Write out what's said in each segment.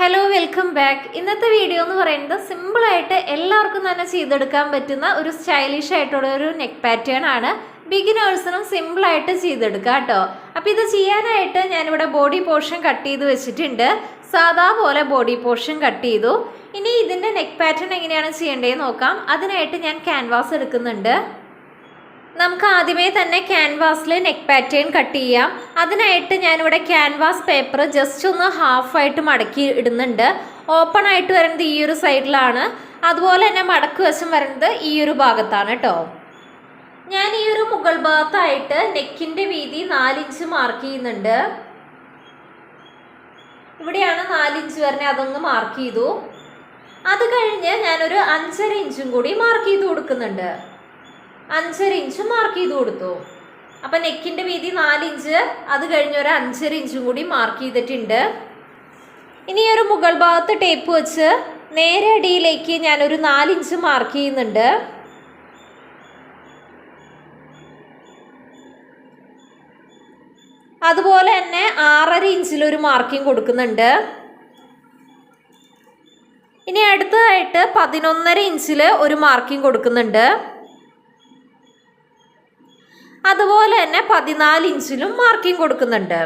Hello welcome back. ഇന്നത്തെ video എന്ന് പറയുന്നത് സിമ്പിളായിട്ട് എല്ലാവർക്കും തന്നെ ചെയ്തെടുക്കാൻ പറ്റുന്ന ഒരു സ്റ്റൈലിഷ് ആയിട്ടുള്ള ഒരു നെക്ക് പാറ്റേൺ ആണ്. ബിഗിനേഴ്സിനും സിമ്പിളായിട്ട് ചെയ്തെടുക്കാം കേട്ടോ. അപ്പോൾ ഇത് ചെയ്യാനായിട്ട് ഞാനിവിടെ ബോഡി പോർഷൻ കട്ട് ചെയ്ത് വെച്ചിട്ടുണ്ട്. സാധാ പോലെ ബോഡി പോർഷൻ കട്ട് ചെയ്തു. ഇനി ഇതിൻ്റെ നെക്ക് പാറ്റേൺ എങ്ങനെയാണ് ചെയ്യേണ്ടതെന്ന് നോക്കാം. അതിനായിട്ട് ഞാൻ ക്യാൻവാസ് എടുക്കുന്നുണ്ട്. നമുക്ക് ആദ്യമേ തന്നെ ക്യാൻവാസിൽ നെക്ക് പാറ്റേൺ കട്ട് ചെയ്യാം. അതിനായിട്ട് ഞാനിവിടെ ക്യാൻവാസ് പേപ്പർ ജസ്റ്റ് ഒന്ന് ഹാഫായിട്ട് മടക്കി ഇടുന്നുണ്ട്. ഓപ്പൺ ആയിട്ട് വരുന്നത് ഈ ഒരു സൈഡിലാണ്, അതുപോലെ തന്നെ മടക്ക് വശം വരുന്നത് ഈ ഒരു ഭാഗത്താണ് കേട്ടോ. ഞാൻ ഈ ഒരു മുകൾ ഭാഗത്തായിട്ട് നെക്കിൻ്റെ വീതി 4 ഇഞ്ച് മാർക്ക് ചെയ്യുന്നുണ്ട്. ഇവിടെയാണ് 4 ഇഞ്ച് വരുന്നത്, അതൊന്ന് മാർക്ക് ചെയ്തു. അത് കഴിഞ്ഞ് ഞാനൊരു 5.5 ഇഞ്ചും കൂടി മാർക്ക് ചെയ്ത് കൊടുക്കുന്നുണ്ട്. 5.5 ഇഞ്ച് മാർക്ക് ചെയ്ത് കൊടുത്തു. അപ്പം നെക്കിൻ്റെ വീതി 4 ഇഞ്ച്, അത് കഴിഞ്ഞ് ഒരു 5.5 ഇഞ്ചും കൂടി മാർക്ക് ചെയ്തിട്ടുണ്ട്. ഇനി ഒരു മുകൾ ഭാഗത്ത് ടേപ്പ് വെച്ച് നേരെ അടിയിലേക്ക് ഞാനൊരു 4 ഇഞ്ച് മാർക്ക് ചെയ്യുന്നുണ്ട്. അതുപോലെ തന്നെ 6.5 ഇഞ്ചിലൊരു മാർക്കിംഗ് കൊടുക്കുന്നുണ്ട്. ഇനി അടുത്തതായിട്ട് 11.5 ഇഞ്ചിൽ ഒരു മാർക്കിംഗ് കൊടുക്കുന്നുണ്ട്. അതുപോലെ തന്നെ 14 ഇഞ്ചിലും മാർക്കിംഗ് കൊടുക്കുന്നുണ്ട്.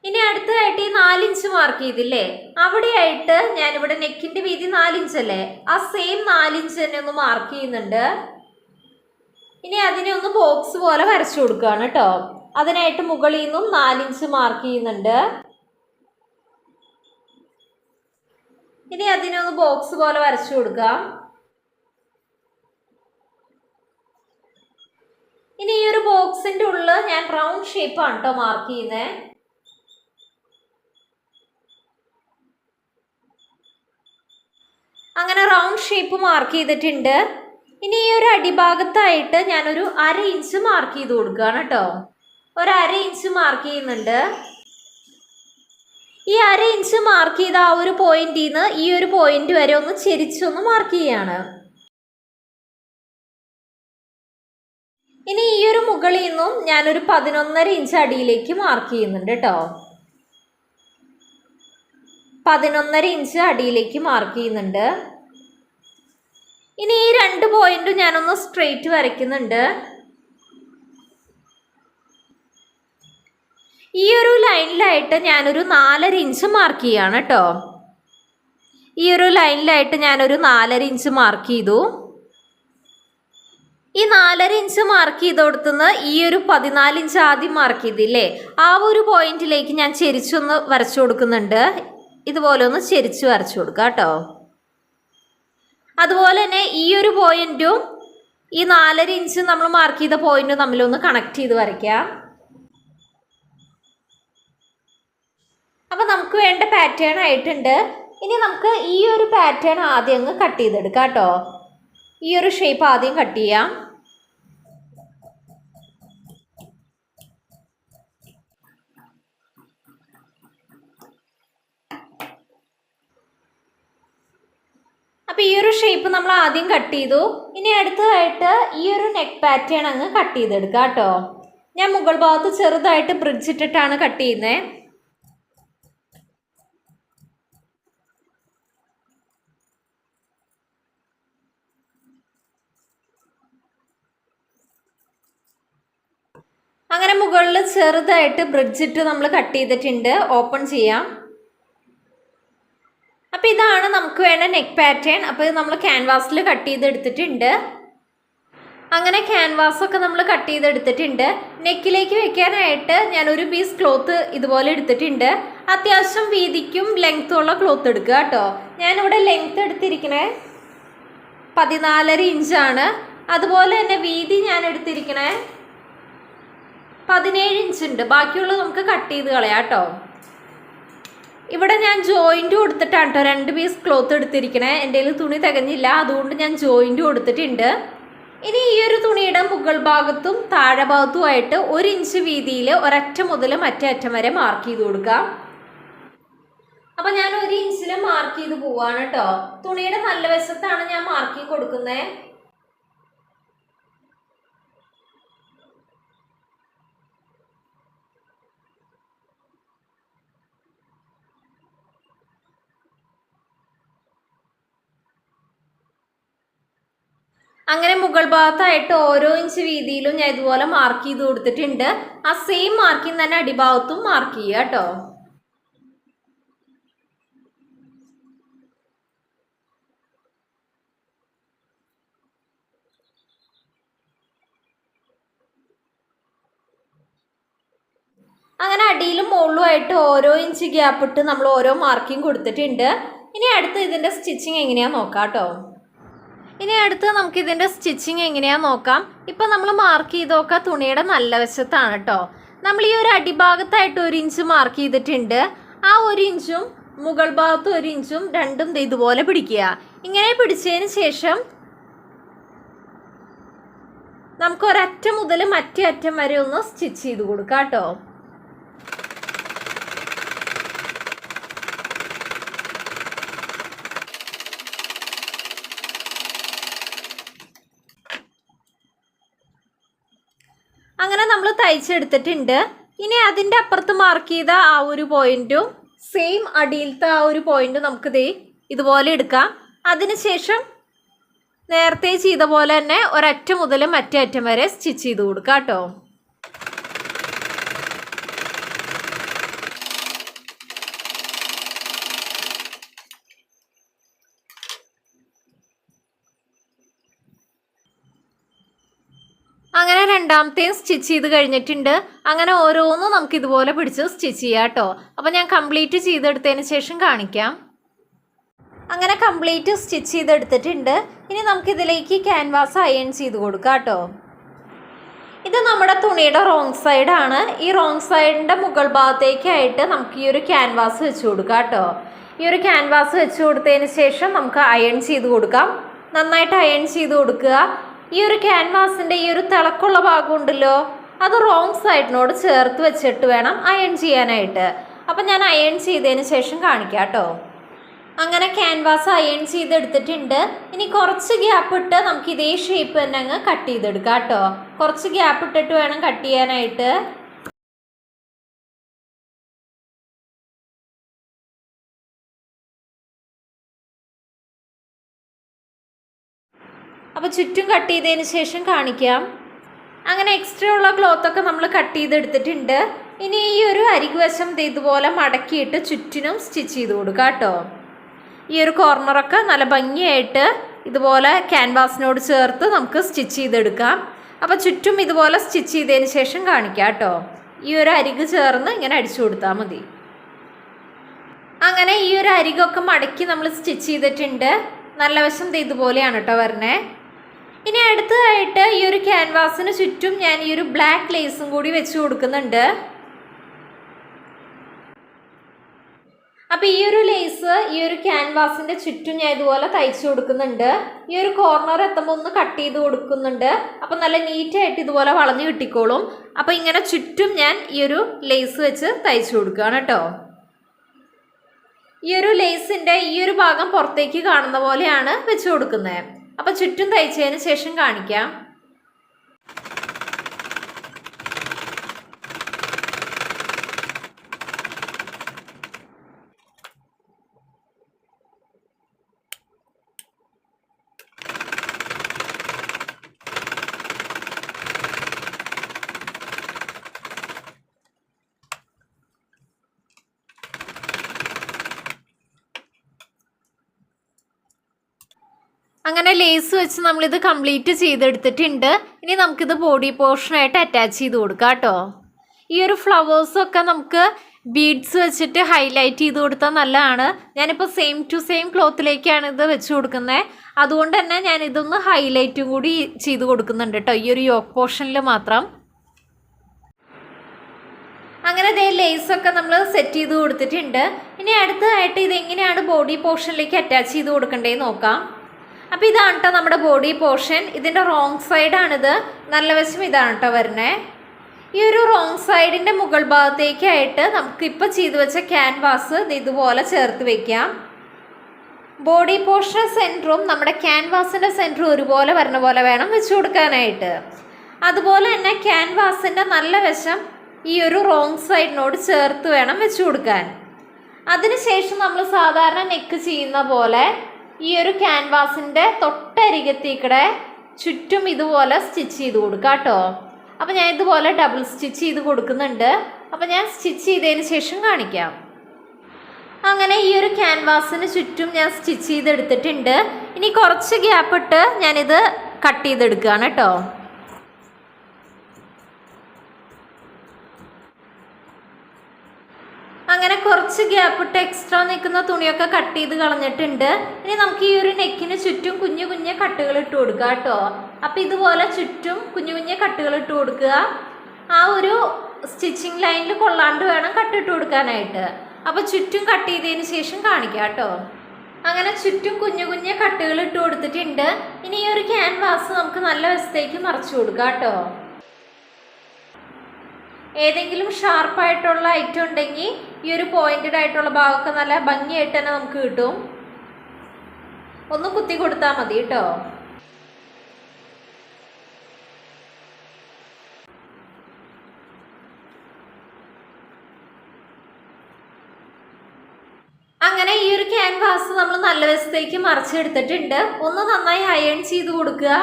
ഇനി അടുത്തതായിട്ട് ഈ 4 ഇഞ്ച് മാർക്ക് ചെയ്തില്ലേ, അവിടെയായിട്ട് ഞാനിവിടെ നെക്കിന്റെ വീതി 4 ഇഞ്ചല്ലേ, ആ സെയിം 4 ഇഞ്ച് തന്നെ ഒന്ന് മാർക്ക് ചെയ്യുന്നുണ്ട്. ഇനി അതിനെ ഒന്ന് ബോക്സ് പോലെ വരച്ചു കൊടുക്കുകയാണ് കേട്ടോ. അതിനായിട്ട് മുകളിൽ നിന്നും 4 ഇഞ്ച് മാർക്ക് ചെയ്യുന്നുണ്ട്. ഇനി അതിനൊന്ന് ബോക്സ് പോലെ വരച്ചു കൊടുക്കാം. ഇനി ഈ ഒരു ബോക്സിന്റെ ഉള്ളിൽ ഞാൻ റൗണ്ട് ഷേപ്പാണ് കേട്ടോ മാർക്ക് ചെയ്യുന്നത്. അങ്ങനെ റൗണ്ട് ഷേപ്പ് മാർക്ക് ചെയ്തിട്ടുണ്ട്. ഇനി ഈ ഒരു അടിഭാഗത്തായിട്ട് ഞാനൊരു 1/2 ഇഞ്ച് മാർക്ക് ചെയ്ത് കൊടുക്കുകയാണ് കേട്ടോ. ഒരു 1/2 ഇഞ്ച് മാർക്ക് ചെയ്യുന്നുണ്ട്. ഈ 1/2 ഇഞ്ച് മാർക്ക് ചെയ്ത ആ ഒരു പോയിന്റിൽ നിന്ന് ഈ ഒരു പോയിന്റ് വരെ ഒന്ന് ചെരിച്ചൊന്ന് മാർക്ക് ചെയ്യാണ്. ഇനി ഈ ഒരു മുകളിൽ നിന്നും ഞാനൊരു 11.5 ഇഞ്ച് അടിയിലേക്ക് മാർക്ക് ചെയ്യുന്നുണ്ട് കേട്ടോ. 11.5 ഇഞ്ച് അടിയിലേക്ക് മാർക്ക് ചെയ്യുന്നുണ്ട്. ഇനി ഈ 2 പോയിന്റും ഞാനൊന്ന് സ്ട്രെയിറ്റ് വരയ്ക്കുന്നുണ്ട്. ഈ ഒരു ലൈനിലായിട്ട് ഞാനൊരു 4.5 ഇഞ്ച് മാർക്ക് ചെയ്യാണ് കേട്ടോ. ഈ ഒരു ലൈനിലായിട്ട് ഞാനൊരു 4.5 ഇഞ്ച് മാർക്ക് ചെയ്തു. ഈ 4.5 ഇഞ്ച് മാർക്ക് ചെയ്ത് കൊടുത്തുനിന്ന് ഈ ഒരു 14 ഇഞ്ച് ആദ്യം മാർക്ക് ചെയ്തില്ലേ, ആ ഒരു പോയിന്റിലേക്ക് ഞാൻ ചെരിച്ചൊന്ന് വരച്ചു കൊടുക്കുന്നുണ്ട്. ഇതുപോലെ ഒന്ന് ചെരിച്ച് വരച്ചു കൊടുക്കുക കേട്ടോ. അതുപോലെ തന്നെ ഈ ഒരു പോയിന്റും ഈ 4.5 ഇഞ്ച് നമ്മൾ മാർക്ക് ചെയ്ത പോയിന്റും തമ്മിലൊന്ന് കണക്ട് ചെയ്ത് വരയ്ക്കാം. അപ്പം നമുക്ക് വേണ്ട പാറ്റേൺ ആയിട്ടുണ്ട്. ഇനി നമുക്ക് ഈ ഒരു പാറ്റേൺ ആദ്യം അങ്ങ് കട്ട് ചെയ്തെടുക്കാം കേട്ടോ. ഈ ഒരു ഷേപ്പ് ആദ്യം കട്ട് ചെയ്യാം. അപ്പം ഈ ഒരു ഷേപ്പ് നമ്മൾ ആദ്യം കട്ട് ചെയ്തു. ഇനി അടുത്തതായിട്ട് ഈ ഒരു നെക്ക് പാറ്റേൺ അങ്ങ് കട്ട് ചെയ്തെടുക്കാം കേട്ടോ. ഞാൻ മുകൾ ഭാഗത്ത് ചെറുതായിട്ട് ബ്രിഡ്ജ് ഇട്ടിട്ടാണ് കട്ട് ചെയ്യുന്നത്. അങ്ങനെ മുകളിൽ ചെറുതായിട്ട് ബ്രിഡ്ജ് ഇട്ട് നമ്മൾ കട്ട് ചെയ്തിട്ടുണ്ട്. ഓപ്പൺ ചെയ്യാം. അപ്പോൾ ഇതാണ് നമുക്ക് വേണ്ട നെക്ക് പാറ്റേൺ. അപ്പോൾ ഇത് നമ്മൾ ക്യാൻവാസിൽ കട്ട് ചെയ്തെടുത്തിട്ടുണ്ട്. അങ്ങനെ ക്യാൻവാസൊക്കെ നമ്മൾ കട്ട് ചെയ്തെടുത്തിട്ടുണ്ട്. നെക്കിലേക്ക് വെക്കാനായിട്ട് ഞാനൊരു പീസ് ക്ലോത്ത് ഇതുപോലെ എടുത്തിട്ടുണ്ട്. അത്യാവശ്യം വീതിക്കും ലെങ്ത്തും ഉള്ള ക്ലോത്ത് എടുക്കുക കേട്ടോ. ഞാനിവിടെ ലെങ്ത്ത് എടുത്തിരിക്കണേ 14.5 ഇഞ്ചാണ്. അതുപോലെ തന്നെ വീതി ഞാൻ എടുത്തിരിക്കണേ 17 ഇഞ്ച് ഉണ്ട്. ബാക്കിയുള്ളത് നമുക്ക് കട്ട് ചെയ്ത് കളയാം കേട്ടോ. ഇവിടെ ഞാൻ ജോയിൻറ്റ് കൊടുത്തിട്ടാണ് കേട്ടോ 2 പീസ് ക്ലോത്ത് എടുത്തിരിക്കണേ. എൻ്റെ കയ്യിൽ തുണി തികഞ്ഞില്ല, അതുകൊണ്ട് ഞാൻ ജോയിൻറ്റ് കൊടുത്തിട്ടുണ്ട്. ഇനി ഈ ഒരു തുണിയുടെ മുകൾ ഭാഗത്തും താഴെ ഭാഗത്തുമായിട്ട് 1 ഇഞ്ച് വീതിയിൽ ഒരറ്റം മുതൽ മറ്റേ അറ്റം വരെ മാർക്ക് ചെയ്ത് കൊടുക്കാം. അപ്പം ഞാൻ 1 ഇഞ്ചിൽ മാർക്ക് ചെയ്ത് പോവാണ് കേട്ടോ. തുണിയുടെ നല്ല വശത്താണ് ഞാൻ മാർക്കിങ് കൊടുക്കുന്നത്. അങ്ങനെ മുകൾ ഭാഗത്തായിട്ട് ഓരോ ഇഞ്ച് വീതിയിലും ഞാൻ ഇതുപോലെ മാർക്ക് ചെയ്ത് കൊടുത്തിട്ടുണ്ട്. ആ സെയിം മാർക്കിങ് തന്നെ അടിഭാഗത്തും മാർക്ക് ചെയ്യുക കേട്ടോ. അങ്ങനെ അടിയിലും മുകളിലുമായിട്ട് ഓരോ ഇഞ്ച് ഗ്യാപ്പ് ഇട്ട് നമ്മൾ ഓരോ മാർക്കിങ് കൊടുത്തിട്ടുണ്ട്. ഇനി അടുത്ത് ഇതിൻ്റെ സ്റ്റിച്ചിങ് എങ്ങനെയാണെന്ന് നോക്കാം കേട്ടോ. ഇനി അടുത്ത് നമുക്ക് ഇതിൻ്റെ സ്റ്റിച്ചിങ് എങ്ങനെയാണെന്ന് നോക്കാം. ഇപ്പം നമ്മൾ മാർക്ക് ചെയ്തൊക്കെ തുണിയുടെ നല്ല വശത്താണ് കേട്ടോ. നമ്മൾ ഈ ഒരു അടിഭാഗത്തായിട്ട് 1 ഇഞ്ച് മാർക്ക് ചെയ്തിട്ടുണ്ട്. ആ 1 ഇഞ്ചും മുകൾ ഭാഗത്ത് 1 ഇഞ്ചും രണ്ടും ഇതുപോലെ പിടിക്കുക. ഇങ്ങനെ പിടിച്ചതിന് ശേഷം നമുക്ക് ഒരറ്റം മുതൽ മറ്റേ അറ്റം വരെ ഒന്ന് സ്റ്റിച്ച് ചെയ്ത് കൊടുക്കാം കേട്ടോ. അങ്ങനെ നമ്മൾ തയ്ച്ചെടുത്തിട്ടുണ്ട്. ഇനി അതിൻ്റെ അപ്പുറത്ത് മാർക്ക് ചെയ്ത ആ ഒരു പോയിന്റും സെയിം അടിയിലത്തെ ആ ഒരു പോയിന്റും നമുക്ക് ഇതുപോലെ എടുക്കാം. അതിനുശേഷം നേരത്തെ ചെയ്ത പോലെ തന്നെ ഒരറ്റം മുതൽ മറ്റേ അറ്റം വരെ സ്റ്റിച്ച് ചെയ്ത് കൊടുക്കാം കേട്ടോ. അങ്ങനെ രണ്ടാമത്തെയും സ്റ്റിച്ച് ചെയ്ത് കഴിഞ്ഞിട്ടുണ്ട്. അങ്ങനെ ഓരോന്നും നമുക്ക് ഇതുപോലെ പിടിച്ച് സ്റ്റിച്ച് ചെയ്യാം കേട്ടോ. അപ്പോൾ ഞാൻ കംപ്ലീറ്റ് ചെയ്തെടുത്തതിന് ശേഷം കാണിക്കാം. അങ്ങനെ കംപ്ലീറ്റ് സ്റ്റിച്ച് ചെയ്തെടുത്തിട്ടുണ്ട്. ഇനി നമുക്കിതിലേക്ക് ക്യാൻവാസ് അയൺ ചെയ്ത് കൊടുക്കാം കേട്ടോ. ഇത് നമ്മുടെ തുണിയുടെ റോങ് സൈഡാണ്. ഈ റോങ് സൈഡിൻ്റെ മുകൾ ഭാഗത്തേക്കായിട്ട് നമുക്ക് ഈ ഒരു ക്യാൻവാസ് വെച്ച് കൊടുക്കാം കേട്ടോ. ഈ ഒരു ക്യാൻവാസ് വെച്ച് കൊടുത്തതിന് ശേഷം നമുക്ക് അയൺ ചെയ്ത് കൊടുക്കാം. നന്നായിട്ട് അയൺ ചെയ്ത് കൊടുക്കുക. ഈ ഒരു ക്യാൻവാസിൻ്റെ ഈ ഒരു തിളക്കുള്ള ഭാഗം ഉണ്ടല്ലോ, അത് റോങ് സൈഡിനോട് ചേർത്ത് വെച്ചിട്ട് വേണം അയൺ ചെയ്യാനായിട്ട്. അപ്പം ഞാൻ അയൺ ചെയ്തതിന് ശേഷം കാണിക്കാം കേട്ടോ. അങ്ങനെ ക്യാൻവാസ് അയൺ ചെയ്തെടുത്തിട്ടുണ്ട്. ഇനി കുറച്ച് ഗ്യാപ്പ് ഇട്ട് നമുക്ക് ഇതേ ഷേപ്പ് തന്നെ അങ്ങ് കട്ട് ചെയ്തെടുക്കാം കേട്ടോ. കുറച്ച് ഗ്യാപ്പ് ഇട്ടിട്ട് വേണം കട്ട് ചെയ്യാനായിട്ട്. അപ്പോൾ ചുറ്റും കട്ട് ചെയ്തതിന് ശേഷം കാണിക്കാം. അങ്ങനെ എക്സ്ട്രാ ഉള്ള ക്ലോത്തൊക്കെ നമ്മൾ കട്ട് ചെയ്തെടുത്തിട്ടുണ്ട്. ഇനി ഈ ഒരു അരികുവശം ഇതുപോലെ മടക്കിയിട്ട് ചുറ്റിനും സ്റ്റിച്ച് ചെയ്ത് കൊടുക്കാം കേട്ടോ. ഈ ഒരു കോർണറൊക്കെ നല്ല ഭംഗിയായിട്ട് ഇതുപോലെ ക്യാൻവാസിനോട് ചേർത്ത് നമുക്ക് സ്റ്റിച്ച് ചെയ്തെടുക്കാം. അപ്പോൾ ചുറ്റും ഇതുപോലെ സ്റ്റിച്ച് ചെയ്തതിന് ശേഷം കാണിക്കാം കേട്ടോ. ഈ ഒരു അരിക് ചേർന്ന് ഇങ്ങനെ അടിച്ചു കൊടുത്താൽ മതി. അങ്ങനെ ഈ ഒരു അരികൊക്കെ മടക്കി നമ്മൾ സ്റ്റിച്ച് ചെയ്തിട്ടുണ്ട്. നല്ല വശം ഇതുപോലെയാണ് കേട്ടോ വരണേ. ഇനി അടുത്തതായിട്ട് ഈ ഒരു ക്യാൻവാസിന് ചുറ്റും ഞാൻ ഈ ഒരു ബ്ലാക്ക് ലേസും കൂടി വെച്ച് കൊടുക്കുന്നുണ്ട്. അപ്പോൾ ഈ ഒരു ലേസ് ഈ ഒരു ക്യാൻവാസിൻ്റെ ചുറ്റും ഞാൻ ഇതുപോലെ തയ്ച്ചു കൊടുക്കുന്നുണ്ട്. ഈ ഒരു കോർണർ എത്തുമ്പോൾ ഒന്ന് കട്ട് ചെയ്ത് കൊടുക്കുന്നുണ്ട്. അപ്പോൾ നല്ല നീറ്റായിട്ട് ഇതുപോലെ വളഞ്ഞു കിട്ടിക്കോളും. അപ്പോൾ ഇങ്ങനെ ചുറ്റും ഞാൻ ഈ ഒരു ലേസ് വെച്ച് തയ്ച്ചു കൊടുക്കുകയാണ് കേട്ടോ. ഈ ഒരു ലേസിൻ്റെ ഈ ഒരു ഭാഗം പുറത്തേക്ക് കാണുന്ന പോലെയാണ് വെച്ച് കൊടുക്കുന്നത്. അപ്പോൾ ചുറ്റും തയ്ച്ചതിന് ശേഷം കാണിക്കാം. അങ്ങനെ ലേസ് വെച്ച് നമ്മളിത് കംപ്ലീറ്റ് ചെയ്തെടുത്തിട്ടുണ്ട്. ഇനി നമുക്കിത് ബോഡി പോർഷനായിട്ട് അറ്റാച്ച് ചെയ്ത് കൊടുക്കാം കേട്ടോ. ഈ ഒരു ഫ്ലവേഴ്സൊക്കെ നമുക്ക് ബീഡ്സ് വെച്ചിട്ട് ഹൈലൈറ്റ് ചെയ്ത് കൊടുത്താൽ നല്ലതാണ്. ഞാനിപ്പോൾ സെയിം ടു സെയിം ക്ലോത്തിലേക്കാണ് ഇത് വെച്ച് കൊടുക്കുന്നത്. അതുകൊണ്ട് തന്നെ ഞാനിതൊന്ന് ഹൈലൈറ്റും കൂടി ചെയ്ത് കൊടുക്കുന്നുണ്ട് കേട്ടോ, ഈ ഒരു യോക്ക് പോർഷനിൽ മാത്രം. അങ്ങനെ ഇതേ ലേസൊക്കെ നമ്മൾ സെറ്റ് ചെയ്ത് കൊടുത്തിട്ടുണ്ട്. ഇനി അടുത്തതായിട്ട് ഇതെങ്ങനെയാണ് ബോഡി പോർഷനിലേക്ക് അറ്റാച്ച് ചെയ്ത് കൊടുക്കേണ്ടതെന്ന് നോക്കാം. അപ്പോൾ ഇതാണ് കേട്ടോ നമ്മുടെ ബോഡി പോർഷൻ. ഇതിൻ്റെ റോങ് സൈഡാണിത്. നല്ല വശം ഇതാണ് കേട്ടോ വരുന്നത്. ഈ ഒരു റോങ് സൈഡിൻ്റെ മുകൾ ഭാഗത്തേക്കായിട്ട് നമുക്കിപ്പോൾ ചെയ്ത് വെച്ച ക്യാൻവാസ് ഇതുപോലെ ചേർത്ത് വയ്ക്കാം. ബോഡി പോർഷൻ സെൻറ്ററും നമ്മുടെ ക്യാൻവാസിൻ്റെ സെൻറ്ററും ഒരുപോലെ വരുന്ന പോലെ വേണം വെച്ച് കൊടുക്കാനായിട്ട്. അതുപോലെ തന്നെ ക്യാൻവാസിൻ്റെ നല്ല വശം ഈ ഒരു റോങ് സൈഡിനോട് ചേർത്ത് വേണം വെച്ച് കൊടുക്കാൻ. അതിനുശേഷം നമ്മൾ സാധാരണ നെക്ക് ചെയ്യുന്ന പോലെ ഈ ഒരു ക്യാൻവാസിൻ്റെ തൊട്ടരികത്തേക്കൂടെ ചുറ്റും ഇതുപോലെ സ്റ്റിച്ച് ചെയ്ത് കൊടുക്കുക കേട്ടോ. അപ്പോൾ ഞാൻ ഇതുപോലെ ഡബിൾ സ്റ്റിച്ച് ചെയ്ത് കൊടുക്കുന്നുണ്ട്. അപ്പോൾ ഞാൻ സ്റ്റിച്ച് ചെയ്തതിന് ശേഷം കാണിക്കാം. അങ്ങനെ ഈ ഒരു ക്യാൻവാസിന് ചുറ്റും ഞാൻ സ്റ്റിച്ച് ചെയ്തെടുത്തിട്ടുണ്ട്. ഇനി കുറച്ച് ഗ്യാപ്പ് ഇട്ട് ഞാനിത് കട്ട് ചെയ്തെടുക്കുകയാണ് കേട്ടോ. അങ്ങനെ കുറച്ച് ഗ്യാപ്പ് ഇട്ട് എക്സ്ട്രാ നിൽക്കുന്ന തുണിയൊക്കെ കട്ട് ചെയ്ത് കളഞ്ഞിട്ടുണ്ട്. ഇനി നമുക്ക് ഈ ഒരു നെക്കിന് ചുറ്റും കുഞ്ഞു കുഞ്ഞു കട്ടുകൾ ഇട്ട് കൊടുക്കുക കേട്ടോ. അപ്പം ഇതുപോലെ ചുറ്റും കുഞ്ഞു കുഞ്ഞു കട്ടുകൾ ഇട്ട് കൊടുക്കുക. ആ ഒരു സ്റ്റിച്ചിങ് ലൈനിൽ കൊള്ളാണ്ട് വേണം കട്ടിട്ട് കൊടുക്കാനായിട്ട്. അപ്പോൾ ചുറ്റും കട്ട് ചെയ്തതിന് ശേഷം കാണിക്കാം കേട്ടോ. അങ്ങനെ ചുറ്റും കുഞ്ഞു കുഞ്ഞു കട്ടുകൾ ഇട്ട് കൊടുത്തിട്ടുണ്ട്. ഇനി ഈ ഒരു ക്യാൻവാസ് നമുക്ക് നല്ല വശത്തേക്ക് മറിച്ച് കൊടുക്കാം കേട്ടോ. ഏതെങ്കിലും ഷാർപ്പായിട്ടുള്ള ഐറ്റം ഉണ്ടെങ്കിൽ ഈ ഒരു പോയിന്റഡ് ആയിട്ടുള്ള ഭാഗമൊക്കെ നല്ല ഭംഗിയായിട്ട് തന്നെ നമുക്ക് കിട്ടും. ഒന്ന് കുത്തി കൊടുത്താൽ മതി കേട്ടോ. അങ്ങനെ ഈ ഒരു ക്യാൻവാസ് നമ്മൾ നല്ല വശത്തേക്ക് മറിച്ചെടുത്തിട്ടുണ്ട്. ഒന്ന് നന്നായി അയൺ ചെയ്ത് കൊടുക്കുക.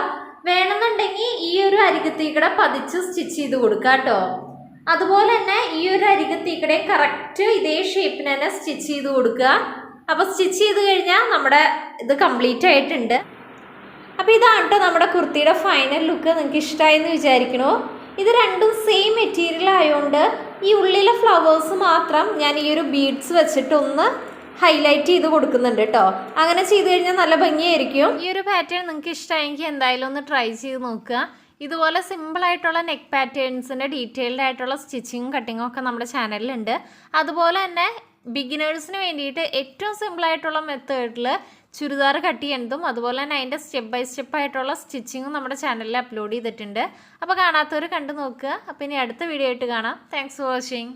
വേണമെന്നുണ്ടെങ്കിൽ ഈ ഒരു അരികത്തേക്കടെ പതിച്ച് സ്റ്റിച്ച് ചെയ്ത് കൊടുക്കുക കേട്ടോ. അതുപോലെ തന്നെ ഈ ഒരു അരികത്തേക്കടെ കറക്റ്റ് ഇതേ ഷേപ്പിന് തന്നെ സ്റ്റിച്ച് ചെയ്ത് കൊടുക്കുക. അപ്പോൾ സ്റ്റിച്ച് ചെയ്ത് കഴിഞ്ഞാൽ നമ്മുടെ ഇത് കംപ്ലീറ്റ് ആയിട്ടുണ്ട്. അപ്പോൾ ഇതാണ് കേട്ടോ നമ്മുടെ കുർത്തിയുടെ ഫൈനൽ ലുക്ക്. നിങ്ങൾക്ക് ഇഷ്ടമായെന്ന് വിചാരിക്കണോ? ഇത് രണ്ടും സെയിം മെറ്റീരിയൽ ആയതുകൊണ്ട് ഈ ഉള്ളിലെ ഫ്ലവേഴ്സ് മാത്രം ഞാൻ ഈ ഒരു ബീഡ്സ് വെച്ചിട്ടൊന്ന് ഹൈലൈറ്റ് ചെയ്ത് കൊടുക്കുന്നുണ്ട് കേട്ടോ. അങ്ങനെ ചെയ്ത് കഴിഞ്ഞാൽ നല്ല ഭംഗിയായിരിക്കും. ഈ ഒരു പാറ്റേൺ നിങ്ങൾക്ക് ഇഷ്ടമായെങ്കിൽ എന്തായാലും ഒന്ന് ട്രൈ ചെയ്ത് നോക്കുക. ഇതുപോലെ സിമ്പിളായിട്ടുള്ള നെക്ക് പാറ്റേൺസിൻ്റെ ഡീറ്റെയിൽഡ് ആയിട്ടുള്ള സ്റ്റിച്ചിങ്ങും കട്ടിങ്ങും ഒക്കെ നമ്മുടെ ചാനലിലുണ്ട്. അതുപോലെ തന്നെ ബിഗിനേഴ്സിന് വേണ്ടിയിട്ട് ഏറ്റവും സിമ്പിളായിട്ടുള്ള മെത്തേഡിൽ ചുരിദാർ കട്ട് ചെയ്യുന്നതും അതുപോലെ തന്നെ അതിൻ്റെ സ്റ്റെപ്പ് ബൈ സ്റ്റെപ്പ് ആയിട്ടുള്ള സ്റ്റിച്ചിങ്ങും നമ്മുടെ ചാനലിൽ അപ്ലോഡ് ചെയ്തിട്ടുണ്ട്. അപ്പോൾ കാണാത്തവർ കണ്ടു നോക്കുക. അപ്പോൾ ഇനി അടുത്ത വീഡിയോ ആയിട്ട് കാണാം. Thanks for watching.